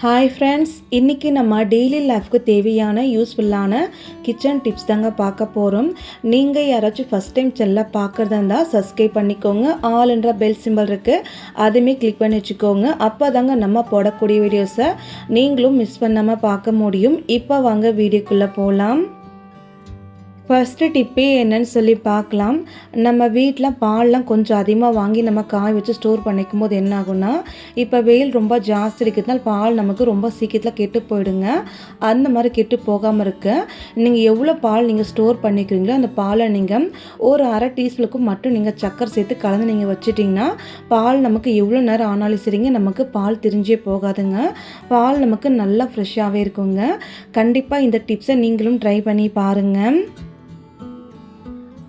Hi friends, இன்றைக்கி நம்ம daily லைஃப்க்கு தேவையான யூஸ்ஃபுல்லான கிச்சன் டிப்ஸ் தாங்க பார்க்க போகிறோம். நீங்கள் யாராச்சும் ஃபஸ்ட் டைம் சேனலை பார்க்குறதா இருந்தால் சப்ஸ்கிரைப் பண்ணிக்கோங்க. ஆல்ன்ற பெல் சிம்பிள் இருக்குது, அதுவுமே கிளிக் பண்ணி வச்சுக்கோங்க. அப்போ தாங்க நம்ம போடக்கூடிய வீடியோஸை நீங்களும் மிஸ் பண்ணாமல் பார்க்க முடியும். இப்போ வாங்க வீடியோக்குள்ளே போகலாம். ஃபஸ்ட்டு டிப்பே என்னன்னு சொல்லி பார்க்கலாம். நம்ம வீட்டில் பால்லாம் கொஞ்சம் அதிகமாக வாங்கி நம்ம காய வச்சு ஸ்டோர் பண்ணிக்கும் போது என்ன ஆகும்னா, இப்போ வெயில் ரொம்ப ஜாஸ்தி இருக்கிறதுனால பால் நமக்கு ரொம்ப சீக்கிரத்தில் கெட்டு போயிடுங்க. அந்த மாதிரி கெட்டு போகாமல் இருக்க நீங்கள் எவ்வளோ பால் நீங்கள் ஸ்டோர் பண்ணிக்கிறீங்களோ அந்த பாலை நீங்கள் ஒரு அரை டீஸ்பூனுக்கு மட்டும் நீங்கள் சக்கரை சேர்த்து கலந்து நீங்கள் வச்சுட்டிங்கன்னா பால் நமக்கு எவ்வளோ நேரம் ஆனாலும் சரிங்க, நமக்கு பால் திரிஞ்சே போகாதுங்க. பால் நமக்கு நல்லா ஃப்ரெஷ்ஷாகவே இருக்குங்க. கண்டிப்பாக இந்த டிப்ஸை நீங்களும் ட்ரை பண்ணி பாருங்கள்.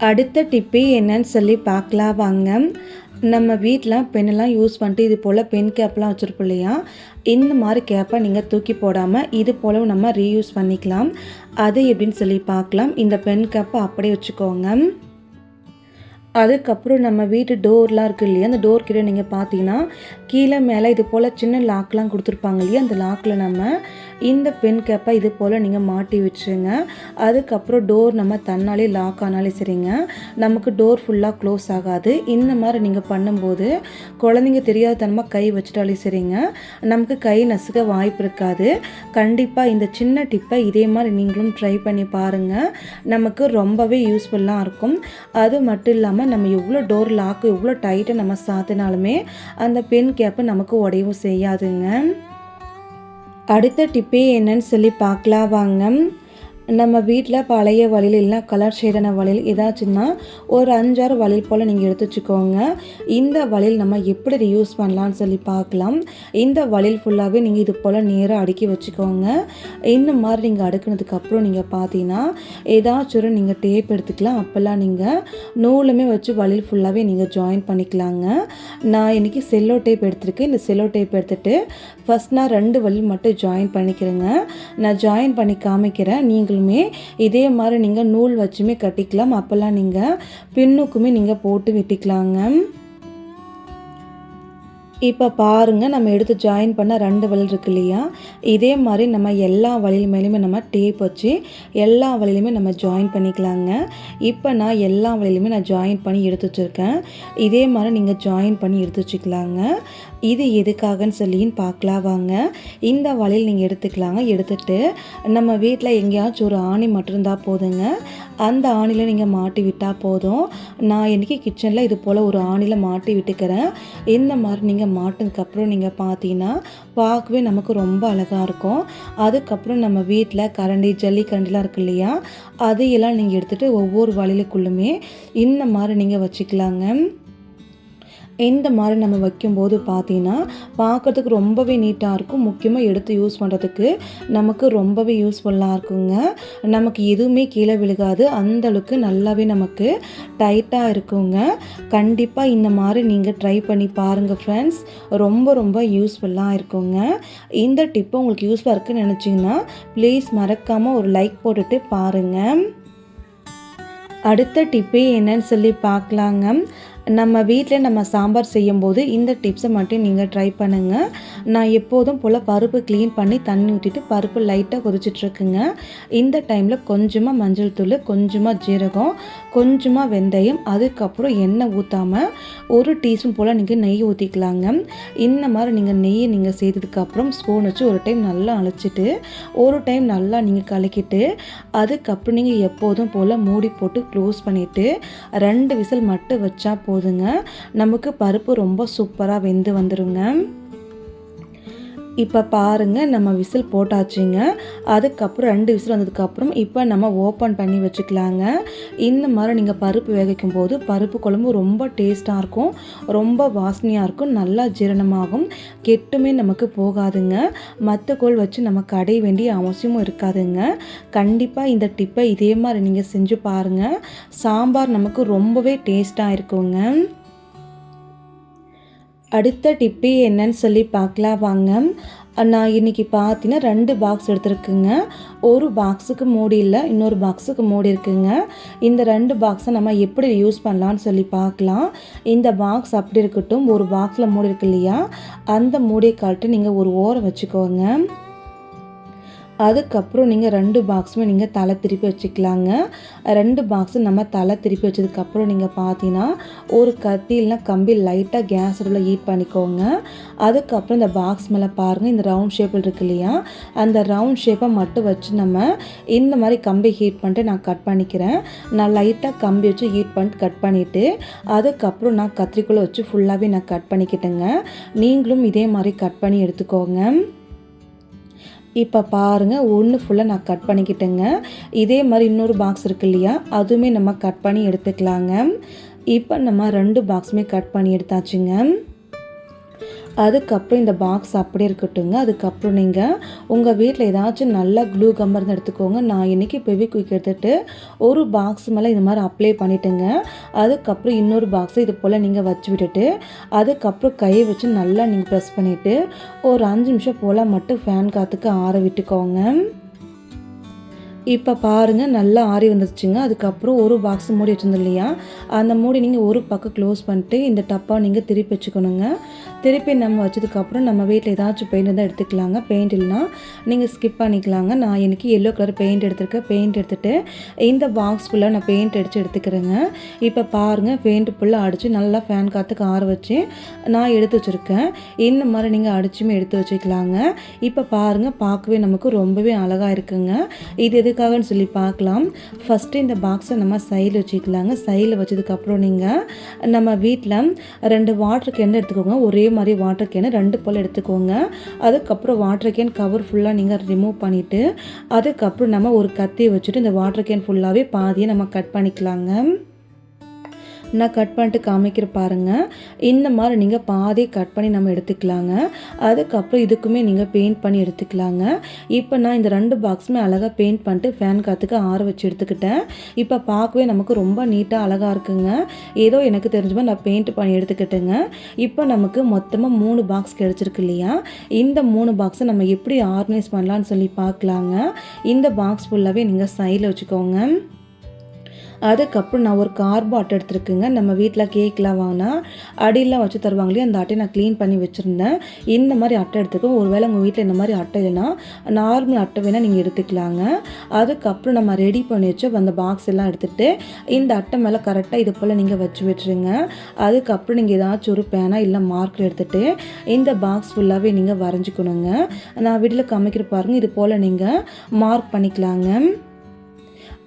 அடுத்த டிப்பு என்னன்னு சொல்லி பார்க்கலாம் வாங்க. நம்ம வீட்டில் பெண்ணெல்லாம் யூஸ் பண்ணிட்டு இது போல் பென் கேப்லாம் வச்சுருப்போம் இல்லையா, இந்த மாதிரி கேப்பை நீங்கள் தூக்கி போடாமல் இது போல் நம்ம ரீயூஸ் பண்ணிக்கலாம். அது எப்படின்னு சொல்லி பார்க்கலாம். இந்த பென் கேப்பை அப்படியே வச்சுக்கோங்க. அதுக்கப்புறம் நம்ம வீட்டு டோர்லாம் இருக்குது இல்லையா, அந்த டோர் கிட்ட நீங்கள் பார்த்தீங்கன்னா கீழே மேலே இது போல் சின்ன லாக்லாம் கொடுத்துருப்பாங்க இல்லையா, அந்த லாக்கில் நம்ம இந்த பென் கேப்பை இது போல் நீங்கள் மாட்டி வச்சுருங்க. அதுக்கப்புறம் டோர் நம்ம தன்னாலே லாக் ஆனாலே சரிங்க, நமக்கு டோர் ஃபுல்லாக க்ளோஸ் ஆகாது. இந்த மாதிரி நீங்கள் பண்ணும்போது குழந்தைங்க தெரியாதனமாக கை வச்சுட்டாலே சரிங்க, நமக்கு கை நசுக்க வாய்ப்பு இருக்காது. கண்டிப்பாக இந்த சின்ன டிப்பை இதே மாதிரி நீங்களும் ட்ரை பண்ணி பாருங்கள். நமக்கு ரொம்பவே யூஸ்ஃபுல்லாக இருக்கும். அது மட்டும் இல்லாமல் நம்ம எவ்வளோ டோர் லாக்கு எவ்வளோ டைட்டாக நம்ம சாத்தினாலுமே அந்த பென் கேப்பு நமக்கு உடையவும் செய்யாதுங்க. அடுத்த டிப்பே என்னன்னு சொல்லி பார்க்கலாம் வாங்க. நம்ம வீட்டில் பழைய வளையல் இல்லை கலர் ஷேடான வளையல் ஏதாச்சுன்னா ஒரு 5-6 வளையல் போல் நீங்கள் எடுத்து வச்சுக்கோங்க. இந்த வளையல் நம்ம எப்படி ரியூஸ் பண்ணலான்னு சொல்லி பார்க்கலாம். இந்த வளையல் ஃபுல்லாகவே நீங்கள் இது போல் நேராக அடுக்கி வச்சுக்கோங்க. இந்த மாதிரி நீங்கள் அடுக்கினதுக்கப்புறம் நீங்கள் பார்த்தீங்கன்னா ஏதாச்சும் நீங்கள் டேப் எடுத்துக்கலாம். அப்போல்லாம் நீங்கள் நூலுமே வச்சு வளையல் ஃபுல்லாகவே நீங்கள் ஜாயின் பண்ணிக்கலாங்க. நான் இன்றைக்கி செல்லோ டேப் எடுத்துருக்கேன். இந்த செல்லோ டேப் எடுத்துகிட்டு ஃபஸ்ட் நான் 2 வளையல் மட்டும் ஜாயின் பண்ணிக்கிறேங்க. நான் ஜாயின் பண்ணி காமிக்கிறேன். நீங்கள் இதே மாதிரி நீங்கள் நூல் வச்சுமே கட்டிக்கலாம். அப்போல்லாம் நீங்கள் பின்னுக்குமே நீங்கள் போட்டு விட்டுக்கலாங்க. இப்போ பாருங்கள், நம்ம எடுத்து ஜாயின் பண்ண 2 வளையல் இருக்கு இல்லையா, இதே மாதிரி நம்ம எல்லா வளையல் மேலேயுமே நம்ம டேப் வச்சு எல்லா வளையலுமே நம்ம ஜாயின் பண்ணிக்கலாங்க. இப்போ நான் எல்லா வளையலுமே நான் ஜாயின் பண்ணி எடுத்து வச்சுருக்கேன். இதே மாதிரி நீங்கள் ஜாயின் பண்ணி எடுத்து வச்சுக்கலாங்க. இது எதுக்காகன்னு சொல்லின்னு பார்க்கலாம் வாங்க. இந்த வளையல் நீங்கள் எடுத்துக்கலாங்க. எடுத்துகிட்டு நம்ம வீட்டில் எங்கேயாச்சும் ஒரு ஆணி மட்டும் இருந்தால் போதுங்க, அந்த ஆணியில் நீங்கள் மாட்டி விட்டால் போதும். நான் இன்றைக்கி கிச்சனில் இது போல் ஒரு ஆணியில் மாட்டி விட்டுக்கிறேன். இந்த மாதிரி நீங்கள் மாட்டினதுக்கப்புறம் நீங்கள் பார்த்தீங்கன்னா பார்க்கவே நமக்கு ரொம்ப அழகாக இருக்கும். அதுக்கப்புறம் நம்ம வீட்டில் கரண்டி ஜல்லி கரண்டிலாம் இருக்கு இல்லையா, அதையெல்லாம் நீங்கள் எடுத்துகிட்டு ஒவ்வொரு வளையலுக்குள்ளுமே இந்த மாதிரி நீங்கள் வச்சுக்கலாங்க. இந்த மாதிரி நம்ம வைக்கும்போது பார்த்தீங்கன்னா பார்க்குறதுக்கு ரொம்பவே நீட்டாக இருக்கும். முக்கியமாக எடுத்து யூஸ் பண்ணுறதுக்கு நமக்கு ரொம்பவே யூஸ்ஃபுல்லாக இருக்குங்க. நமக்கு எதுவுமே கீழே விழுகாது, அந்தளவுக்கு நல்லாவே நமக்கு டைட்டாக இருக்குங்க. கண்டிப்பாக இந்த மாதிரி நீங்கள் ட்ரை பண்ணி பாருங்கள் ஃப்ரெண்ட்ஸ், ரொம்ப ரொம்ப யூஸ்ஃபுல்லாக இருக்குங்க. இந்த டிப்பு உங்களுக்கு யூஸ்ஃபுல்லாக இருக்குன்னு நினச்சிங்கன்னா ப்ளீஸ் மறக்காமல் ஒரு லைக் போட்டுட்டு பாருங்கள். அடுத்த டிப்பே என்னன்னு சொல்லி பார்க்கலாங்க. நம்ம வீட்டில் நம்ம சாம்பார் செய்யும்போது இந்த டிப்ஸை மட்டும் நீங்கள் ட்ரை பண்ணுங்கள். நான் எப்போதும் போல் பருப்பு க்ளீன் பண்ணி தண்ணி ஊற்றிட்டு பருப்பு லைட்டாக கொதிச்சிட்ருக்குங்க. இந்த டைமில் கொஞ்சமாக மஞ்சள் தூள், கொஞ்சமாக ஜீரகம், கொஞ்சமாக வெந்தயம், அதுக்கப்புறம் எண்ணெய் ஊற்றாமல் 1 டீஸ்பூன் போல் நீங்கள் நெய் ஊற்றிக்கலாங்க. இந்த மாதிரி நீங்கள் நெய்யை நீங்கள் செய்ததுக்கப்புறம் ஸ்பூன் வச்சு ஒரு டைம் நல்லா அழைச்சிட்டு ஒரு டைம் நல்லா நீங்கள் கலக்கிட்டு அதுக்கப்புறம் நீங்கள் எப்போதும் போல் மூடி போட்டு க்ளோஸ் பண்ணிவிட்டு 2 விசில் மட்டும் வச்சா போதுங்க, நமக்கு பருப்பு ரொம்ப சூப்பராக வெந்து வந்துடுங்க. இப்போ பாருங்கள், நம்ம விசில் போட்டாச்சுங்க. அதுக்கப்புறம் 2 விசில் வந்ததுக்கப்புறம் இப்போ நம்ம ஓப்பன் பண்ணி வச்சுக்கலாங்க. இந்த மாதிரி நீங்கள் பருப்பு வேகிக்கும் போது பருப்பு குழம்பு ரொம்ப டேஸ்ட்டாக இருக்கும், ரொம்ப வாசனையாக இருக்கும், நல்லா ஜீரணமாகும், கெட்டுமே நமக்கு போகாதுங்க. மற்ற கோல் வச்சு நம்ம கடைய வேண்டிய அவசியமும் இருக்காதுங்க. கண்டிப்பாக இந்த டிப்பை இதே மாதிரி நீங்கள் செஞ்சு பாருங்கள். சாம்பார் நமக்கு ரொம்பவே டேஸ்ட்டாக இருக்குங்க. அடுத்த டிப்பு என்னன்னு சொல்லி பார்க்கலாம் வாங்க. நான் இன்றைக்கி பார்த்தீங்கன்னா 2 பாக்ஸ் எடுத்துருக்குங்க. ஒரு பாக்ஸுக்கு மூடி இல்லை, இன்னொரு பாக்ஸுக்கு மூடி இருக்குங்க. இந்த 2 பாக்ஸை நம்ம எப்படி யூஸ் பண்ணலான்னு சொல்லி பார்க்கலாம். இந்த பாக்ஸ் அப்படி இருக்கட்டும். ஒரு பாக்ஸில் மூடி இருக்கு இல்லையா, அந்த மூடியை கழட்டி நீங்கள் ஒரு ஓரம் வச்சுக்கோங்க. அதுக்கப்புறம் நீங்கள் 2 பாக்ஸுமே நீங்கள் தலை திருப்பி வச்சுக்கலாங்க. 2 பாக்ஸு நம்ம தலை திருப்பி வச்சதுக்கப்புறம் நீங்கள் பார்த்தீங்கன்னா ஒரு கத்தி இல்லைனா கம்பி லைட்டாக கேஸ் அடுப்பில் ஹீட் பண்ணிக்கோங்க. அதுக்கப்புறம் இந்த பாக்ஸ் மேலே பாருங்கள், இந்த ரவுண்ட் ஷேப்பில் இருக்கு இல்லையா, அந்த ரவுண்ட் ஷேப்பை மட்டும் வச்சு நம்ம இந்த மாதிரி கம்பி ஹீட் பண்ணிட்டு நான் கட் பண்ணிக்கிறேன். நான் லைட்டாக கம்பி வச்சு ஹீட் பண்ணிட்டு கட் பண்ணிவிட்டு அதுக்கப்புறம் நான் கத்திரிக்கோலை வச்சு ஃபுல்லாகவே நான் கட் பண்ணிக்கிட்டேங்க. நீங்களும் இதே மாதிரி கட் பண்ணி எடுத்துக்கோங்க. இப்போ பாருங்கள், ஒன்று ஃபுல்லாக நான் கட் பண்ணிக்கிட்டேங்க. இதே மாதிரி இன்னொரு பாக்ஸ் இருக்கு இல்லையா, அதுவுமே நம்ம கட் பண்ணி எடுத்துக்கலாங்க. இப்போ நம்ம 2 பாக்ஸுமே கட் பண்ணி எடுத்தாச்சுங்க. அதுக்கப்புறம் இந்த பாக்ஸ் அப்படியே இருக்கட்டுங்க. அதுக்கப்புறம் நீங்கள் உங்கள் வீட்டில் ஏதாச்சும் நல்லா க்ளூ கம் இருந்து எடுத்துக்கோங்க. நான் இன்றைக்கி ஃபெவிக்விக் எடுத்துகிட்டு ஒரு பாக்ஸ் மேலே இது மாதிரி அப்ளை பண்ணிவிட்டுங்க. அதுக்கப்புறம் இன்னொரு பாக்ஸை இது போல் நீங்கள் வச்சு விட்டுட்டு அதுக்கப்புறம் கையை வச்சு நல்லா நீங்கள் ப்ரெஸ் பண்ணிவிட்டு ஒரு 5 நிமிஷம் போல் மட்டும் ஃபேன் காற்றுக்கு ஆற விட்டுக்கோங்க. இப்போ பாருங்கள், நல்லா ஆறி வந்துருச்சுங்க. அதுக்கப்புறம் ஒரு பாக்ஸ் மூடி வச்சுருந்தோம் இல்லையா, அந்த மூடி நீங்கள் ஒரு பக்கம் க்ளோஸ் பண்ணிட்டு இந்த டப்பா நீங்கள் திருப்பி வச்சுக்கணுங்க. திருப்பி நம்ம வச்சதுக்கப்புறம் நம்ம வீட்டில் ஏதாச்சும் பெயிண்ட் இருந்தால் எடுத்துக்கலாங்க. பெயிண்ட் இல்லைனா நீங்கள் ஸ்கிப் பண்ணிக்கலாங்க. நான் இன்றைக்கி எல்லோ கலர் பெயிண்ட் எடுத்துருக்கேன். பெயிண்ட் எடுத்துகிட்டு இந்த பாக்ஸ் ஃபுல்லாக நான் பெயிண்ட் அடித்து எடுத்துக்கிறேங்க. இப்போ பாருங்கள், பெயிண்ட் ஃபுல்லாக அடித்து நல்லா ஃபேன் காற்றுக்கு ஆற வச்சு நான் எடுத்து வச்சுருக்கேன். இந்த மாதிரி நீங்கள் அடிச்சுமே எடுத்து வச்சுக்கலாங்க. இப்போ பாருங்கள், பார்க்கவே நமக்கு ரொம்பவே அழகாக இருக்குங்க. இது எதுக்காகன்னு சொல்லி பார்க்கலாம். ஃபஸ்ட்டு இந்த பாக்ஸை நம்ம சைடில் வச்சுக்கலாங்க. சைடில் வச்சதுக்கப்புறம் நீங்கள் நம்ம வீட்டில் 2 வாட்டர் கேன் எடுத்துக்கோங்க. ஒரே மாதிரி வாட்டர் கேனு 2 போல் எடுத்துக்கோங்க. அதுக்கப்புறம் வாட்டர் கேன் கவர் ஃபுல்லாக நீங்கள் ரிமூவ் பண்ணிவிட்டு அதுக்கப்புறம் நம்ம ஒரு கத்தியை வச்சுட்டு இந்த வாட்டர் கேன் ஃபுல்லாகவே பாதியை நம்ம கட் பண்ணிக்கலாங்க. நான் கட் பண்ணிட்டு காமிக்கிற பாருங்கள். இந்த மாதிரி நீங்கள் பாதியை கட் பண்ணி நம்ம எடுத்துக்கலாங்க. அதுக்கப்புறம் இதுக்குமே நீங்கள் பெயிண்ட் பண்ணி எடுத்துக்கலாங்க. இப்போ நான் இந்த 2 பாக்ஸுமே அழகாக பெயிண்ட் பண்ணிட்டு ஃபேன் காற்றுக்கு ஆற வச்சு எடுத்துக்கிட்டேன். இப்போ பார்க்கவே நமக்கு ரொம்ப நீட்டாக அழகாக இருக்குங்க. ஏதோ எனக்கு தெரிஞ்ச மாதிரி நான் பெயிண்ட் பண்ணி எடுத்துக்கிட்டேங்க. இப்போ நமக்கு மொத்தமாக 3 பாக்ஸ் கிடச்சிருக்கு இல்லையா, இந்த 3 பாக்ஸை நம்ம எப்படி ஆர்கனைஸ் பண்ணலான்னு சொல்லி பார்க்கலாங்க. இந்த பாக்ஸ் ஃபுல்லாகவே நீங்கள் சைடில் வச்சுக்கோங்க. அதுக்கப்புறம் நான் ஒரு கார்போ அட்டை எடுத்துருக்குங்க. நம்ம வீட்டில் கேக்லாம் வாங்கினா அடியெலாம் வச்சு தருவாங்களே, அந்த அட்டையை நான் க்ளீன் பண்ணி வச்சுருந்தேன். இந்த மாதிரி அட்டை எடுத்துக்கோங்க. ஒருவேளை உங்கள் வீட்டில் இந்த மாதிரி அட்டை இல்லைன்னா நார்மல் அட்டை வேணால் நீங்கள் எடுத்துக்கலாங்க. அதுக்கப்புறம் நம்ம ரெடி பண்ணி வச்சு அந்த பாக்ஸ் எல்லாம் எடுத்துகிட்டு இந்த அட்டை மேலே கரெக்டாக இது போல் நீங்கள் வச்சு விட்டுருங்க. அதுக்கப்புறம் நீங்கள் ஏதாச்சும் ஒரு பேனா இல்லை மார்க்கர் எடுத்துகிட்டு இந்த பாக்ஸ் ஃபுல்லாகவே நீங்கள் வரைஞ்சிக்கணுங்க. நான் வீட்டில் காமிக்கிற பாருங்கள், இது போல் நீங்கள் மார்க் பண்ணிக்கலாங்க.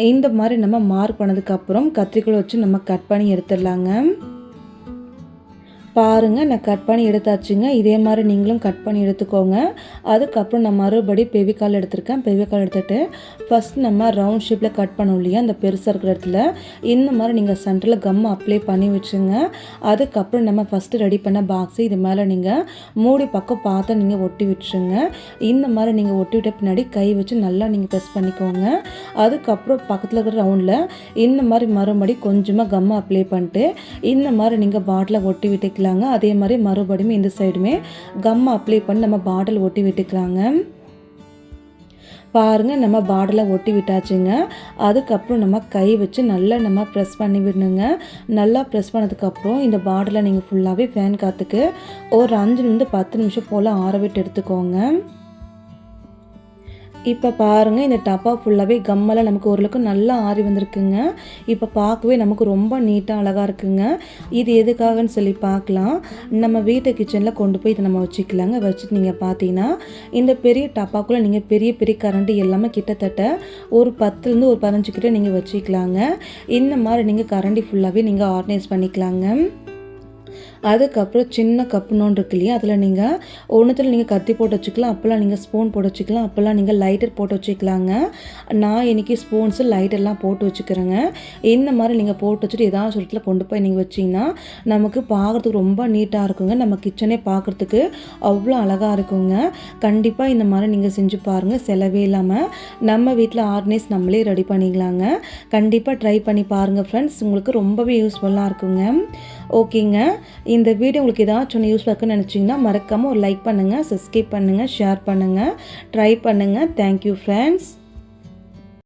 இந்த மாதிரி நம்ம மார்க் பண்ணதுக்கப்புறம் கத்திரிக்கோல் வச்சு நம்ம கட் பண்ணி எடுத்துடலாங்க. பாருங்கள், நான் கட் பண்ணி எடுத்தாச்சுங்க. இதே மாதிரி நீங்களும் கட் பண்ணி எடுத்துக்கோங்க. அதுக்கப்புறம் நான் மறுபடி பெவிகால் எடுத்திருக்கேன். பெவிகால் எடுத்துகிட்டு ஃபஸ்ட் நம்ம ரவுண்ட் ஷேப்பில் கட் பண்ணோம் இல்லையா, அந்த பெருசாக இருக்கிற இடத்துல இந்த மாதிரி நீங்கள் சென்டரில் கம் அப்ளை பண்ணி வச்சுங்க. அதுக்கப்புறம் நம்ம ஃபஸ்ட்டு ரெடி பண்ண பாக்ஸு இது மேலே நீங்கள் மூடி பக்கம் பார்த்து நீங்கள் ஒட்டி விட்டுருங்க. இந்த மாதிரி நீங்கள் ஒட்டி விட்ட பின்னாடி கை வச்சு நல்லா நீங்கள் ப்ரெஸ் பண்ணிக்கோங்க. அதுக்கப்புறம் பக்கத்தில் இருக்கிற ரவுண்டில் இந்த மாதிரி மறுபடி கொஞ்சமாக கம் அப்ளை பண்ணிட்டு இந்த மாதிரி நீங்கள் பாட்டிலை ஒட்டி விட்டுக்கலாம். அதே மாதிரி மறுபடியும் இந்த சைடுமே கம் அப்ளை பண்ணி நம்ம பாட்டில் ஒட்டி விட்டுக்கலாங்க. பாருங்கள், நம்ம பாட்டிலை ஒட்டி விட்டாச்சுங்க. அதுக்கப்புறம் நம்ம கை வச்சு நல்லா நம்ம ப்ரெஸ் பண்ணி விடணுங்க. நல்லா ப்ரெஸ் பண்ணதுக்கப்புறம் இந்த பாட்டிலை நீங்கள் ஃபுல்லாகவே ஃபேன் காற்றுக்கு ஒரு 5-10 நிமிஷம் போல் ஆற விட்டு எடுத்துக்கோங்க. இப்போ பாருங்கள், இந்த டப்பா ஃபுல்லாகவே கம்மெல்லாம் நமக்கு ஓரளவுக்கு நல்லா ஆறி வந்திருக்குங்க. இப்போ பார்க்கவே நமக்கு ரொம்ப நீட்டாக அழகாக இருக்குங்க. இது எதுக்காகன்னு சொல்லி பார்க்கலாம். நம்ம வீட்டு கிச்சனில் கொண்டு போய் இதை நம்ம வச்சுக்கலாங்க. வச்சுட்டு நீங்கள் பார்த்தீங்கன்னா இந்த பெரிய டப்பாக்குள்ளே நீங்கள் பெரிய பெரிய கரண்டி எல்லாமே கிட்டத்தட்ட ஒரு 10லேருந்து ஒரு 15 கிட்ட நீங்கள் வச்சுக்கலாங்க. இந்த மாதிரி நீங்கள் கரண்டி ஃபுல்லாகவே நீங்கள் ஆர்கனைஸ் பண்ணிக்கலாங்க. அதுக்கப்புறம் சின்ன கப்பு நோண்டு இருக்கு இல்லையா, அதில் நீங்கள் ஒன்றுத்தில் நீங்கள் கத்தி போட்டு வச்சுக்கலாம், அப்போல்லாம் நீங்கள் ஸ்பூன் போட்டு வச்சுக்கலாம், அப்போல்லாம் நீங்கள் லைட்டர் போட்டு வச்சுக்கலாங்க. நான் இன்றைக்கி ஸ்பூன்ஸு லைட்டர்லாம் போட்டு வச்சுக்கிறேங்க. இந்த மாதிரி நீங்கள் போட்டு வச்சுட்டு ஏதாவது இடத்துல கொண்டு போய் நீங்கள் வச்சிங்கன்னா நமக்கு பார்க்குறதுக்கு ரொம்ப நீட்டாக இருக்குங்க. நம்ம கிச்சனே பார்க்குறதுக்கு அவ்வளோ அழகாக இருக்குங்க. கண்டிப்பாக இந்த மாதிரி நீங்கள் செஞ்சு பாருங்கள். செலவே இல்லாமல் நம்ம வீட்டில் ஆர்கனைஸ் நம்மளே ரெடி பண்ணிக்கலாங்க. கண்டிப்பாக ட்ரை பண்ணி பாருங்கள் ஃப்ரெண்ட்ஸ், உங்களுக்கு ரொம்பவே யூஸ்ஃபுல்லாக இருக்குங்க. ஓகேங்க, இந்த வீடியோ உங்களுக்கு ஏதாச்சும் ஒன்று யூஸ்ஃபுல்லாக இருக்குன்னு நினச்சிங்கன்னா மறக்காமல் ஒரு லைக் பண்ணுங்கள், சப்ஸ்கிரைப் பண்ணுங்கள், ஷேர் பண்ணுங்கள், ட்ரை பண்ணுங்கள். Thank you friends.